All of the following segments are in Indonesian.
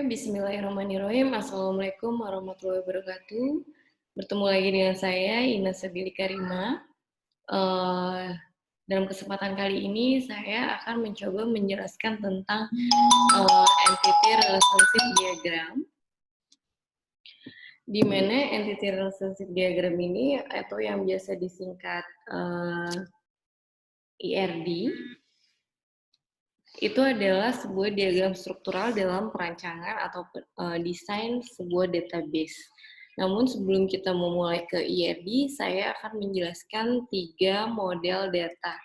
Bismillahirrahmanirrahim. Assalamualaikum warahmatullahi wabarakatuh. Bertemu lagi dengan saya, Ina Sabili Karima. Dalam kesempatan kali ini, saya akan mencoba menjelaskan tentang entity relationship diagram, di mana entity relationship diagram ini, atau yang biasa disingkat IRD, itu adalah sebuah diagram struktural dalam perancangan atau desain sebuah database. Namun sebelum kita memulai ke IRD, saya akan menjelaskan 3 model data.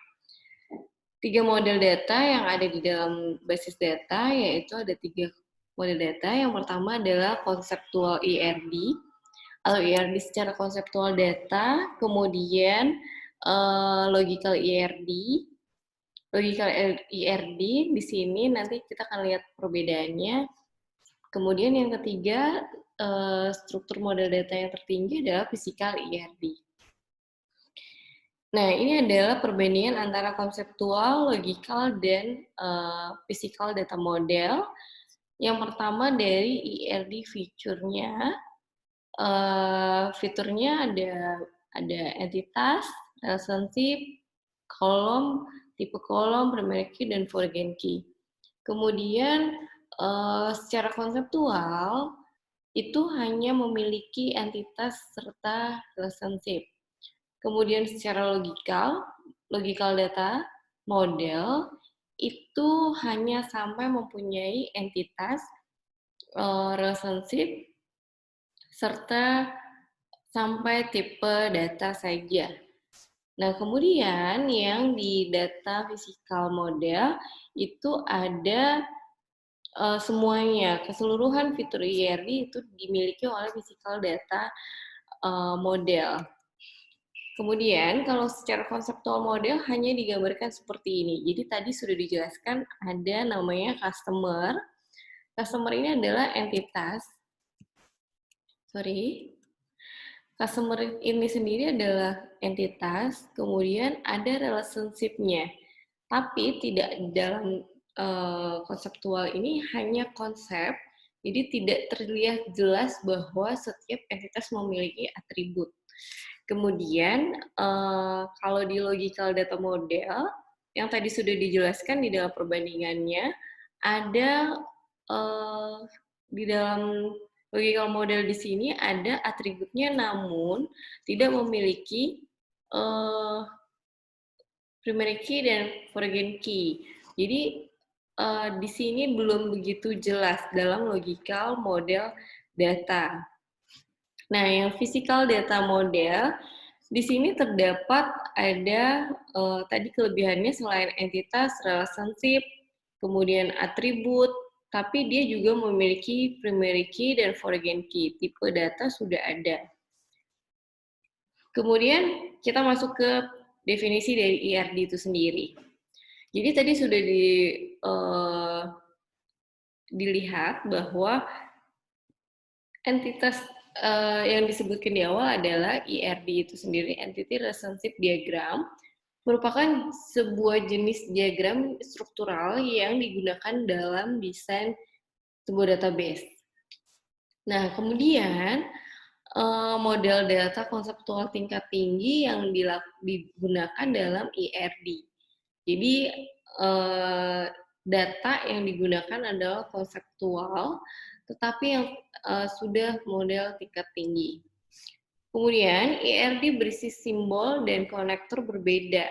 3 model data yang ada di dalam basis data, yaitu ada 3 model data. Yang pertama adalah konseptual IRD, atau IRD secara konseptual data, kemudian logical IRD. Logical IRD di sini nanti kita akan lihat perbedaannya. Kemudian yang ketiga, struktur model data yang tertinggi adalah physical IRD. Nah, ini adalah perbandingan antara konseptual, logical, dan physical data model. Yang pertama dari IRD fiturnya. Fiturnya ada entitas, relationship, kolom, tipe kolom, primary key, dan foreign key. Kemudian secara konseptual itu hanya memiliki entitas serta relationship. Kemudian secara logical data model itu hanya sampai mempunyai entitas, relationship, serta sampai tipe data saja. Nah, kemudian yang di data physical model itu ada semuanya, keseluruhan fitur IRD itu dimiliki oleh physical data model. Kemudian kalau secara konseptual model hanya digambarkan seperti ini. Jadi tadi sudah dijelaskan ada namanya customer. Customer ini adalah entitas. Customer ini sendiri adalah entitas, kemudian ada relationship-nya. Tapi tidak dalam konseptual ini hanya konsep, jadi tidak terlihat jelas bahwa setiap entitas memiliki atribut. Kemudian kalau di logical data model, yang tadi sudah dijelaskan di dalam perbandingannya, ada di dalam logical model di sini ada atributnya namun tidak memiliki primary key dan foreign key. Jadi di sini belum begitu jelas dalam logical model data. Nah, yang physical data model di sini terdapat ada tadi kelebihannya selain entitas, relationship, kemudian atribut, tapi dia juga memiliki primary key dan foreign key. Tipe data sudah ada. Kemudian kita masuk ke definisi dari IRD itu sendiri. Jadi tadi sudah dilihat bahwa entitas yang disebutkan di awal adalah IRD itu sendiri, Entity Relationship Diagram, merupakan sebuah jenis diagram struktural yang digunakan dalam desain sebuah database. Nah, kemudian model data konseptual tingkat tinggi yang digunakan dalam IRD. Jadi, data yang digunakan adalah konseptual, tetapi yang sudah model tingkat tinggi. Kemudian, IRD berisi simbol dan konektor berbeda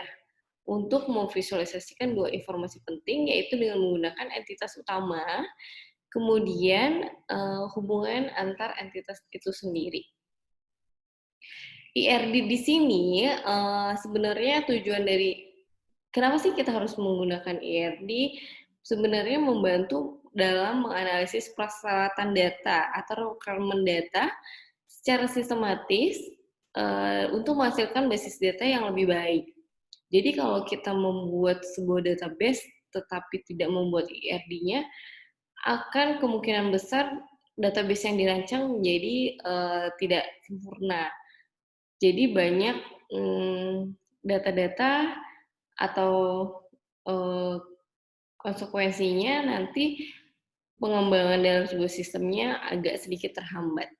untuk memvisualisasikan dua informasi penting, yaitu dengan menggunakan entitas utama, kemudian hubungan antar entitas itu sendiri. IRD di sini sebenarnya tujuan dari kenapa sih kita harus menggunakan IRD? Sebenarnya membantu dalam menganalisis persyaratan data atau requirement data secara sistematis untuk menghasilkan basis data yang lebih baik. Jadi kalau kita membuat sebuah database tetapi tidak membuat IRD-nya, akan kemungkinan besar database yang dirancang menjadi tidak sempurna. Jadi banyak data-data atau konsekuensinya nanti pengembangan dalam sebuah sistemnya agak sedikit terhambat.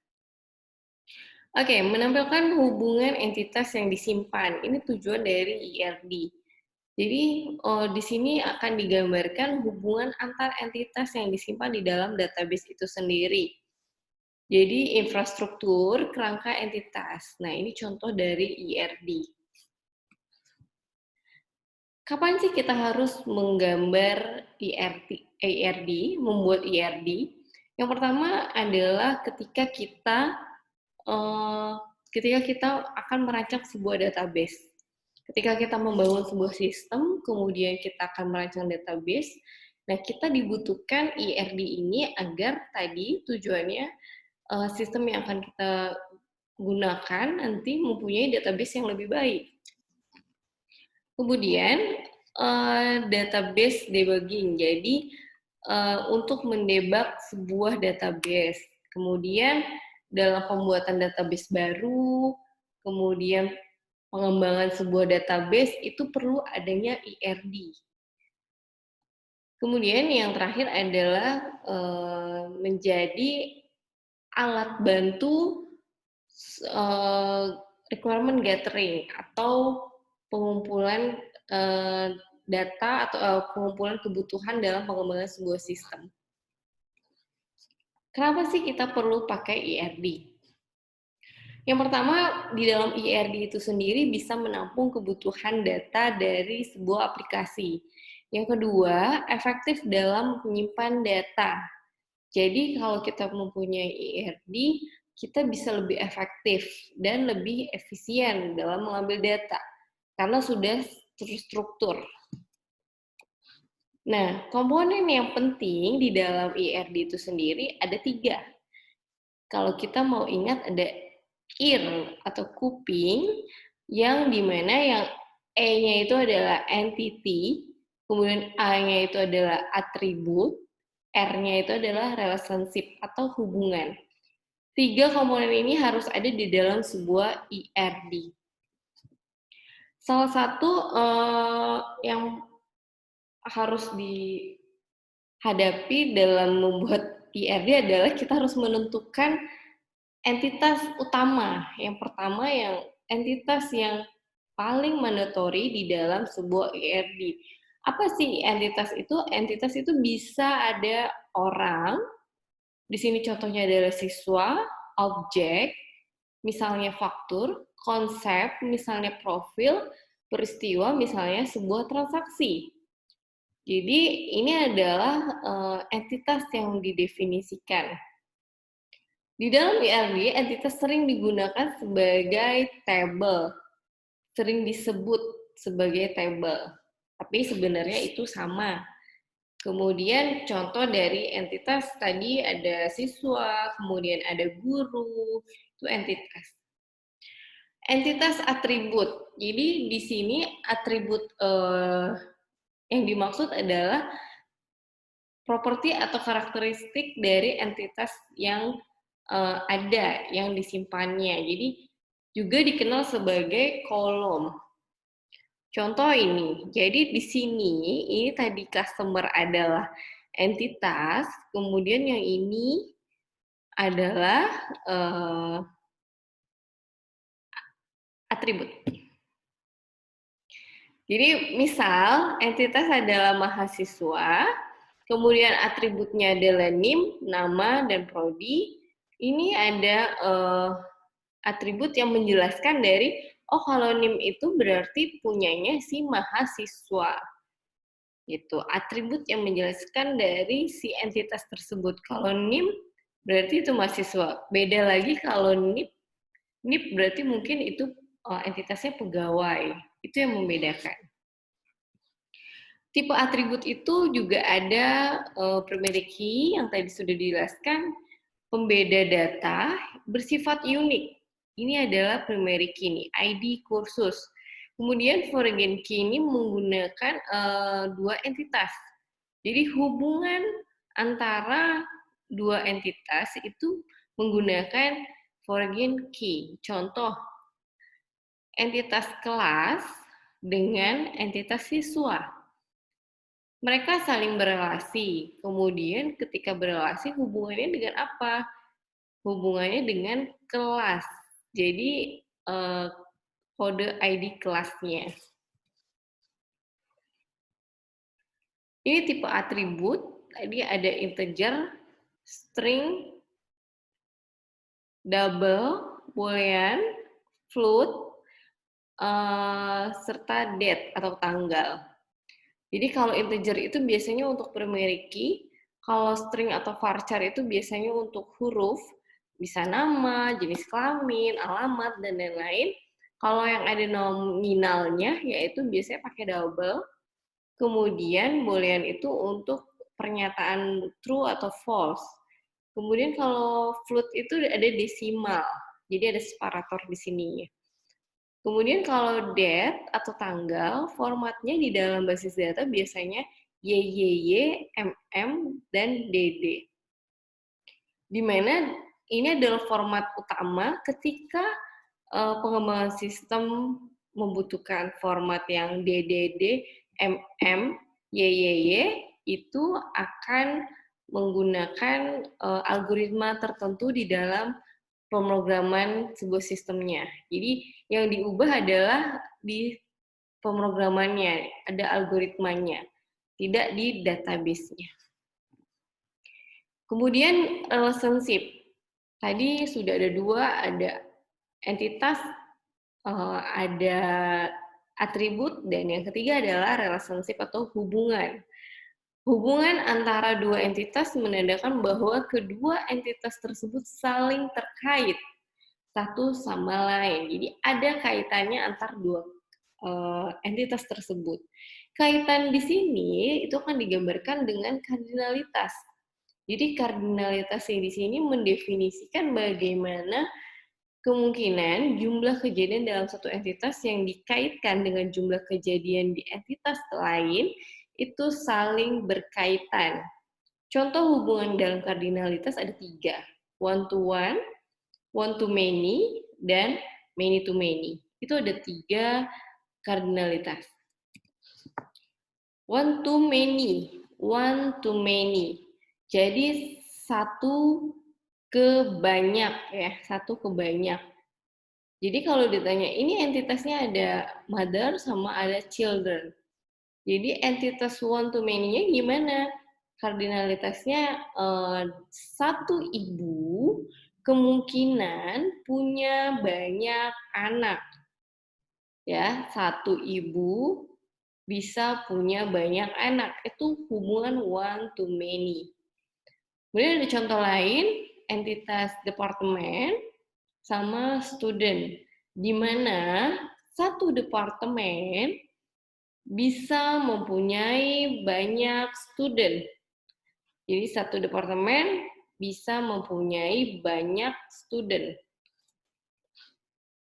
Oke, menampilkan hubungan entitas yang disimpan. Ini tujuan dari IRD. Jadi, di sini akan digambarkan hubungan antar entitas yang disimpan di dalam database itu sendiri. Jadi, infrastruktur kerangka entitas. Nah, ini contoh dari IRD. Kapan sih kita harus menggambar IRD, membuat IRD? Yang pertama adalah eh, ketika kita akan merancang sebuah database. Ketika kita membangun sebuah sistem, kemudian kita akan merancang database, nah kita dibutuhkan IRD ini agar tadi tujuannya sistem yang akan kita gunakan nanti mempunyai database yang lebih baik. Kemudian database debugging. Jadi untuk mendebug sebuah database. Kemudian dalam pembuatan database baru, kemudian pengembangan sebuah database itu perlu adanya IRD. Kemudian yang terakhir adalah menjadi alat bantu requirement gathering atau pengumpulan data atau pengumpulan kebutuhan dalam pengembangan sebuah sistem. Kenapa sih kita perlu pakai IRD? Yang pertama, di dalam IRD itu sendiri bisa menampung kebutuhan data dari sebuah aplikasi. Yang kedua, efektif dalam menyimpan data. Jadi kalau kita mempunyai IRD, kita bisa lebih efektif dan lebih efisien dalam mengambil data karena sudah terstruktur. Nah, komponen yang penting di dalam IRD itu sendiri ada 3. Kalau kita mau ingat ada ear atau kuping, yang dimana yang E-nya itu adalah entity, kemudian A-nya itu adalah atribut, R-nya itu adalah relationship atau hubungan. 3 komponen ini harus ada di dalam sebuah IRD. Salah satu yang harus dihadapi dalam membuat IRD adalah kita harus menentukan entitas utama. Yang pertama entitas yang paling mandatory di dalam sebuah IRD. Apa sih entitas itu? Entitas itu bisa ada orang, di sini contohnya adalah siswa, objek, misalnya faktur, konsep, misalnya profil, peristiwa, misalnya sebuah transaksi. Jadi ini adalah entitas yang didefinisikan. Di dalam IRD, entitas sering digunakan sebagai table, sering disebut sebagai table, tapi sebenarnya itu sama. Kemudian contoh dari entitas tadi ada siswa, kemudian ada guru, itu entitas. Entitas atribut. Jadi di sini atribut yang dimaksud adalah properti atau karakteristik dari entitas yang ada, yang disimpannya. Jadi juga dikenal sebagai kolom. Contoh ini, jadi di sini ini tadi customer adalah entitas, kemudian yang ini adalah atribut. Jadi misal entitas adalah mahasiswa, kemudian atributnya adalah NIM, nama, dan prodi. Ini ada atribut yang menjelaskan dari, oh kalau NIM itu berarti punyanya si mahasiswa. Gitu. Atribut yang menjelaskan dari si entitas tersebut. Kalau NIM berarti itu mahasiswa. Beda lagi kalau NIP berarti mungkin itu entitasnya pegawai. Itu yang membedakan. Tipe atribut itu juga ada primary key yang tadi sudah dijelaskan, pembeda data bersifat unik. Ini adalah primary key nih, ID kursus. Kemudian foreign key ini menggunakan 2 entitas. Jadi hubungan antara 2 entitas itu menggunakan foreign key. Contoh, entitas kelas dengan entitas siswa. Mereka saling berelasi. Kemudian ketika berelasi hubungannya dengan apa? Hubungannya dengan kelas. Jadi kode ID kelasnya. Ini tipe atribut. Tadi ada integer, string, double, boolean, float, serta date atau tanggal. Jadi kalau integer itu biasanya untuk primary key, kalau string atau varchar itu biasanya untuk huruf, bisa nama, jenis kelamin, alamat, dan lain-lain. Kalau yang ada nominalnya, yaitu biasanya pakai double. Kemudian boolean itu untuk pernyataan true atau false. Kemudian kalau float itu ada desimal, jadi ada separator di sini. Kemudian kalau date atau tanggal, formatnya di dalam basis data biasanya YYY, MM, dan DD. Di mana ini adalah format utama ketika pengembangan sistem membutuhkan format yang DDD, MM, YYY, itu akan menggunakan algoritma tertentu di dalam pemrograman sebuah sistemnya. Jadi yang diubah adalah di pemrogramannya, ada algoritmanya, tidak di database-nya. Kemudian relationship. Tadi sudah ada dua, ada entitas, ada atribut, dan yang ketiga adalah relationship atau hubungan. Hubungan antara dua entitas menandakan bahwa kedua entitas tersebut saling terkait satu sama lain. Jadi ada kaitannya antar dua entitas tersebut. Kaitan di sini itu akan digambarkan dengan kardinalitas. Jadi kardinalitas yang di sini mendefinisikan bagaimana kemungkinan jumlah kejadian dalam satu entitas yang dikaitkan dengan jumlah kejadian di entitas lain itu saling berkaitan. Contoh hubungan dalam kardinalitas ada 3, one-to-one, one-to-many, dan many-to-many. Itu ada 3 kardinalitas. One-to-many, one-to-many. Jadi satu ke banyak ya, satu ke banyak. Jadi kalau ditanya, ini entitasnya ada mother sama ada children. Jadi entitas one to many-nya gimana? Kardinalitasnya satu ibu kemungkinan punya banyak anak. Ya, satu ibu bisa punya banyak anak. Itu hubungan one to many. Kemudian ada contoh lain, entitas departemen sama student, di mana satu departemen bisa mempunyai banyak student. Jadi satu departemen bisa mempunyai banyak student.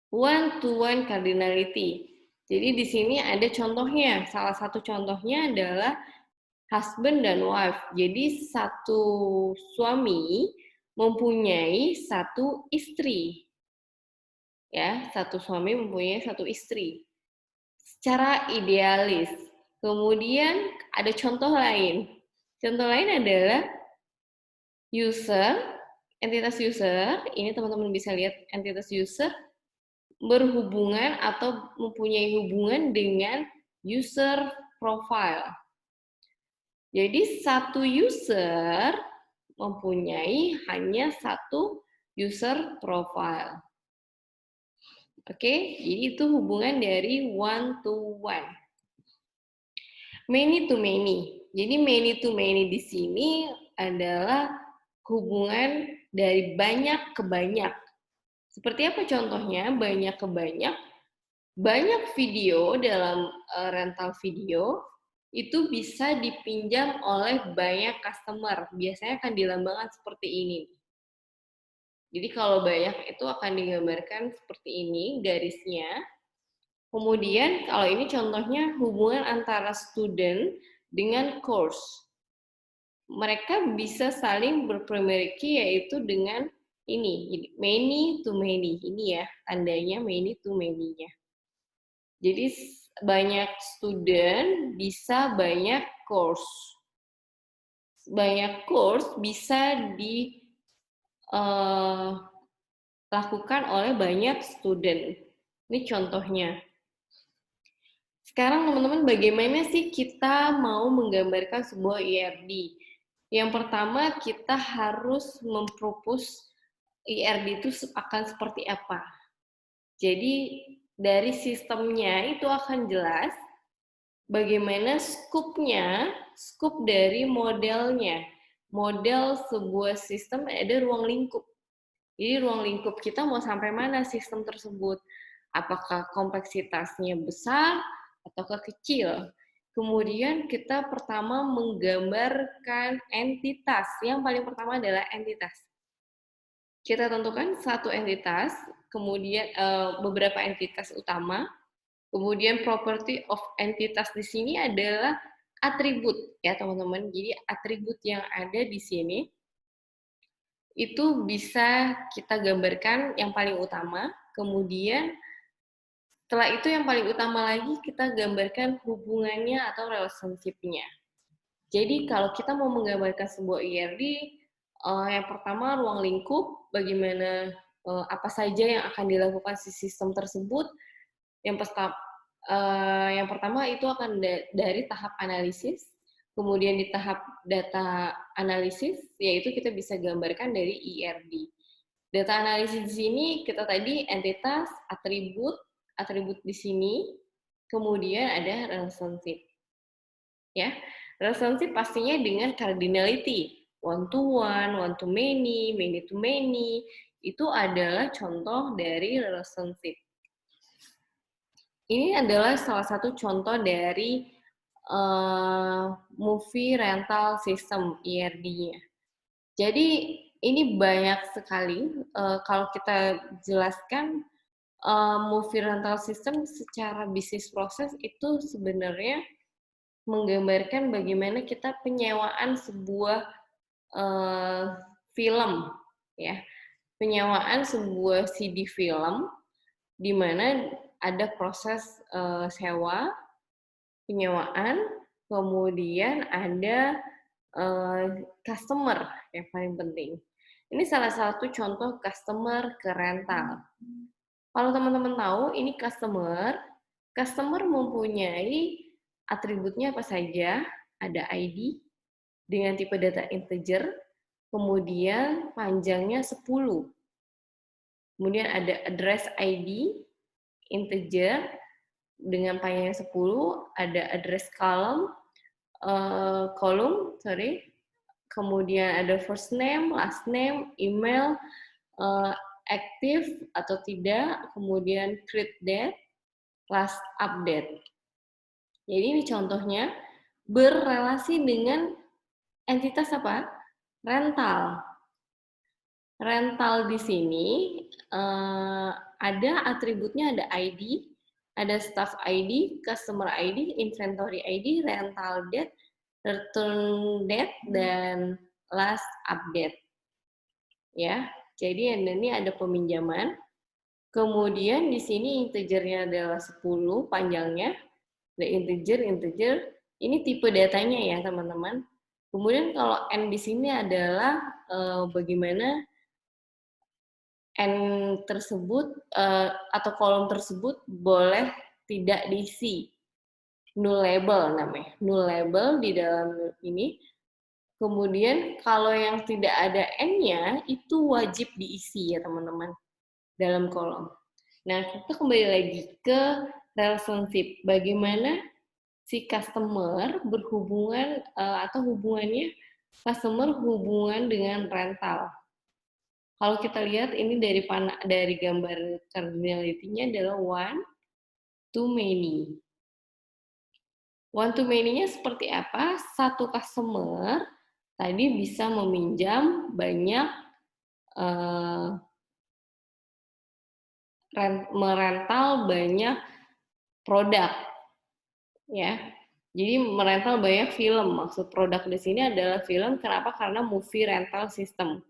One-to-one cardinality. Jadi di sini ada contohnya. Salah satu contohnya adalah husband dan wife. Jadi satu suami mempunyai satu istri. Ya, satu suami mempunyai satu istri. Secara idealis. Kemudian ada contoh lain. Contoh lain adalah user, entitas user. Ini teman-teman bisa lihat entitas user berhubungan atau mempunyai hubungan dengan user profile. Jadi satu user mempunyai hanya satu user profile. Oke, jadi itu hubungan dari one to one. Many to many. Jadi many to many di sini adalah hubungan dari banyak ke banyak. Seperti apa contohnya? Banyak ke banyak. Banyak video dalam rental video itu bisa dipinjam oleh banyak customer. Biasanya akan dilambangkan seperti ini. Jadi kalau banyak itu akan digambarkan seperti ini garisnya. Kemudian kalau ini contohnya hubungan antara student dengan course. Mereka bisa saling berprimary key yaitu dengan ini, many to many. Ini ya, tandanya many to many-nya. Jadi banyak student bisa banyak course. Banyak course bisa dilakukan oleh banyak student. Ini contohnya. Sekarang teman-teman bagaimana sih kita mau menggambarkan sebuah IRD? Yang pertama kita harus mempropose IRD itu akan seperti apa. Jadi dari sistemnya itu akan jelas bagaimana skupnya, skup dari modelnya. Model sebuah sistem ada ruang lingkup. Jadi ruang lingkup kita mau sampai mana sistem tersebut? Apakah kompleksitasnya besar ataukah kecil? Kemudian kita pertama menggambarkan entitas. Yang paling pertama adalah entitas. Kita tentukan satu entitas, kemudian beberapa entitas utama, kemudian property of entitas di sini adalah atribut ya teman-teman. Jadi atribut yang ada di sini itu bisa kita gambarkan yang paling utama, kemudian setelah itu yang paling utama lagi kita gambarkan hubungannya atau relationship-nya. Jadi kalau kita mau menggambarkan sebuah IRD, yang pertama ruang lingkup, bagaimana apa saja yang akan dilakukan si sistem tersebut. Yang pertama itu akan dari tahap analisis, kemudian di tahap data analisis, yaitu kita bisa gambarkan dari IRD. Data analisis di sini kita tadi entitas, atribut di sini, kemudian ada relationship. Ya, relationship pastinya dengan cardinality, one to one to many to many, itu adalah contoh dari relationship. Ini adalah salah satu contoh dari movie rental system IRD-nya. Jadi ini banyak sekali kalau kita jelaskan movie rental system secara bisnis proses itu sebenarnya menggambarkan bagaimana kita penyewaan sebuah film, ya, penyewaan sebuah CD film di mana ada proses sewa, penyewaan, kemudian ada customer yang paling penting. Ini salah satu contoh customer ke rental. Kalau teman-teman tahu, ini customer mempunyai atributnya apa saja, ada ID dengan tipe data integer, kemudian panjangnya 10. Kemudian ada address ID, integer, dengan panjangnya 10, ada address column, kemudian ada first name, last name, email, aktif atau tidak, kemudian create date, last update. Jadi ini contohnya berrelasi dengan entitas apa? Rental. Rental di sini ada atributnya, ada ID, ada staff ID, customer ID, inventory ID, rental date, return date, dan last update. Ya, jadi ini ada peminjaman. Kemudian di sini integernya adalah 10 panjangnya. The integer, ini tipe datanya ya teman-teman. Kemudian kalau N di sini adalah bagaimana N tersebut atau kolom tersebut boleh tidak diisi. Null label namanya. Null label di dalam ini. Kemudian kalau yang tidak ada N-nya itu wajib diisi ya teman-teman dalam kolom. Nah, kita kembali lagi ke relationship. Bagaimana si customer berhubungan atau hubungannya customer hubungan dengan rental. Kalau kita lihat ini dari gambar cardinality-nya adalah one to many. One to many-nya seperti apa? Satu customer tadi bisa meminjam banyak merental banyak produk, ya. Jadi merental banyak film. Maksud produk di sini adalah film. Kenapa? Karena movie rental system.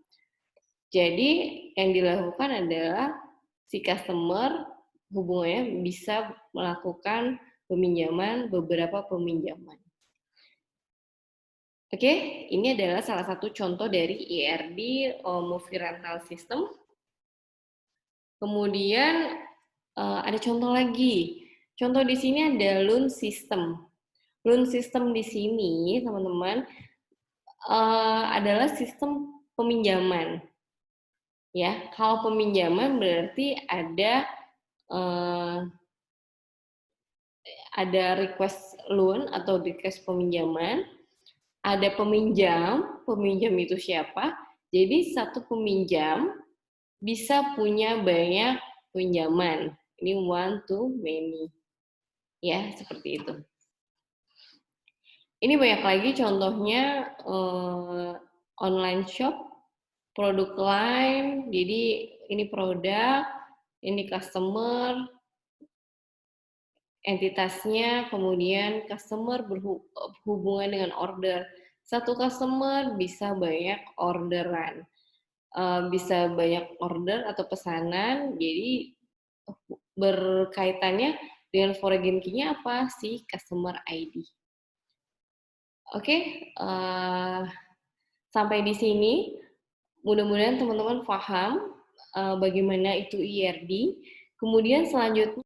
Jadi yang dilakukan adalah si customer hubungannya bisa melakukan peminjaman, beberapa peminjaman. Oke, ini adalah salah satu contoh dari IRD, Movie Rental System. Kemudian ada contoh lagi. Contoh di sini ada loan system. Loan system di sini, teman-teman, adalah sistem peminjaman. Ya, kalau peminjaman berarti ada request loan atau request peminjaman. Ada peminjam, peminjam itu siapa? Jadi satu peminjam bisa punya banyak pinjaman. Ini one to many. Ya, seperti itu. Ini banyak lagi contohnya online shop, produk line, jadi ini produk, ini customer, entitasnya, kemudian customer berhubungan dengan order. Satu customer bisa banyak orderan, bisa banyak order atau pesanan, jadi berkaitannya dengan foreign key-nya apa sih? Customer ID. Oke, sampai di sini mudah-mudahan teman-teman paham bagaimana itu IRD. Kemudian selanjutnya